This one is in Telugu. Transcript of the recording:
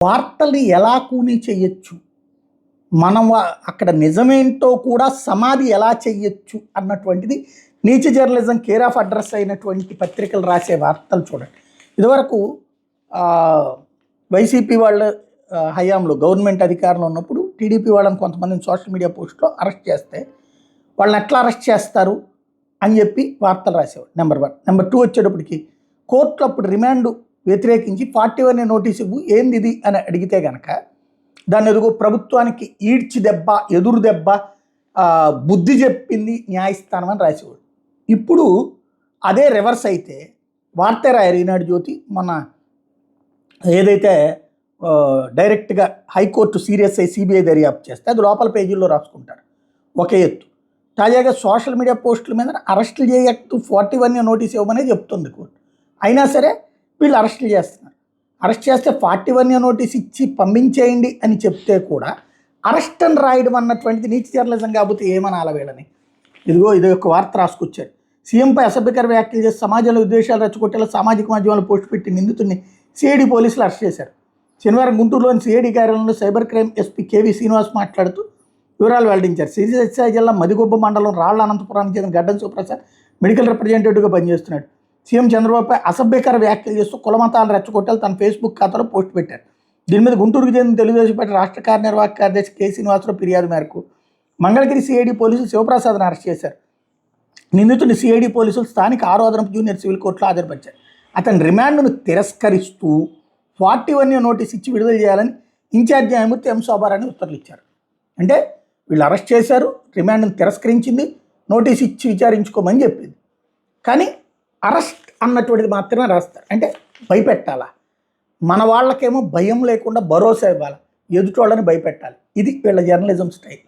వార్తల్ని ఎలా కూనీ చేయొచ్చు, మనం అక్కడ నిజమేంటో కూడా సమాధి ఎలా చెయ్యొచ్చు అన్నటువంటిది నీచ జర్నలిజం కేర్ ఆఫ్ అడ్రస్ అయినటువంటి పత్రికలు రాసే వార్తలు చూడండి. ఇదివరకు వైసీపీ వాళ్ళ హయాంలో గవర్నమెంట్ అధికారంలో ఉన్నప్పుడు టీడీపీ వాళ్ళని కొంతమందిని సోషల్ మీడియా పోస్ట్లో అరెస్ట్ చేస్తే వాళ్ళని ఎట్లా అరెస్ట్ చేస్తారు అని చెప్పి వార్తలు రాసేవాడు. నెంబర్ 1. నెంబర్ 2 వచ్చేటప్పటికి కోర్టులో అప్పుడు రిమాండ్ వ్యతిరేకించి 41 నోటీసు ఇవ్వు, ఏంది ఇది అని అడిగితే కనుక దాన్ని ఎదుగు ప్రభుత్వానికి ఈడ్చి దెబ్బ, ఎదురు దెబ్బ, బుద్ధి చెప్పింది న్యాయస్థానం అని రాసేవాడు. ఇప్పుడు అదే రివర్స్ అయితే వార్తే రాయరు ఈనాడు జ్యోతి. మన ఏదైతే డైరెక్ట్గా హైకోర్టు సీరియస్ అయి సిబిఐ దర్యాప్తు చేస్తే అది లోపల పేజీల్లో రాసుకుంటారు ఒక ఎత్తు. తాజాగా సోషల్ మీడియా పోస్టుల మీద అరెస్టులు చేయట్టు 41 నోటీస్ ఇవ్వమనే చెప్తుంది కోర్టు. అయినా సరే వీళ్ళు అరెస్టులు చేస్తున్నారు. అరెస్ట్ చేస్తే 41 నోటీస్ ఇచ్చి పంపించేయండి అని చెప్తే కూడా అరెస్ట్ అని రాయడం అన్నటువంటిది నీచ జర్నలిజం కాకపోతే ఏమనాల వీళ్ళని. ఇదిగో ఇది ఒక వార్త రాసుకొచ్చారు. సీఎంపై అసభ్యకర వ్యాఖ్యలు చేసి సమాజంలో ఉద్దేశాలు రెచ్చగొట్టేలా సామాజిక మాధ్యమాలు పోస్టు పెట్టి నిందితుడిని సిఐడి పోలీసులు అరెస్ట్ చేశారు. శనివారం గుంటూరులోని సిఐడి కార్యాలయంలో cyber crime SP KV Srinivas మాట్లాడుతూ వివరాలు వెల్లడించారు. శ్రీకాకుళం జిల్లా మదిగొబ్బ మండలం రాళ్ల అనంతపురానికి చెందిన గడ్డం శివప్రసాద్ మెడికల్ రిప్రజెంటేటివ్గా పనిచేస్తున్నాడు. సీఎం చంద్రబాబుపై అసభ్యకర వ్యాఖ్యలు చేస్తూ కులమతాలను రెచ్చగొట్టాలి తన ఫేస్బుక్ ఖాతాలో పోస్ట్ పెట్టారు. దీని మీద గుంటూరుకు చెందిన తెలుగుదేశం పార్టీ రాష్ట్ర కార్యనిర్వాహక కార్యదర్శి కె శ్రీనివాసరావు ఫిర్యాదు మేరకు మంగళగిరి సిఐడి పోలీసులు శివప్రసాద్ని అరెస్ట్ చేశారు. నిందితుడిని సిఐడి పోలీసులు స్థానిక 6వ అదనపు జూనియర్ సివిల్ కోర్టులో హాజరుపరిచారు. అతని రిమాండ్ను తిరస్కరిస్తూ 41 నోటీస్ ఇచ్చి విడుదల చేయాలని ఇన్ఛార్జ్ న్యాయమూర్తి ఎం శోభారాణి ఉత్తర్వులు ఇచ్చారు. అంటే వీళ్ళు అరెస్ట్ చేశారు, రిమాండ్ను తిరస్కరించింది, నోటీస్ ఇచ్చి విచారించుకోమని చెప్పింది. కానీ అరెస్ట్ అన్నటువంటిది మాత్రమే రాస్తారు. అంటే భయపెట్టాలా, మన వాళ్ళకేమో భయం లేకుండా భరోసా ఇవ్వాలి, ఎదుటి వాళ్ళని భయపెట్టాలి. ఇది వీళ్ళ జర్నలిజం స్టైల్.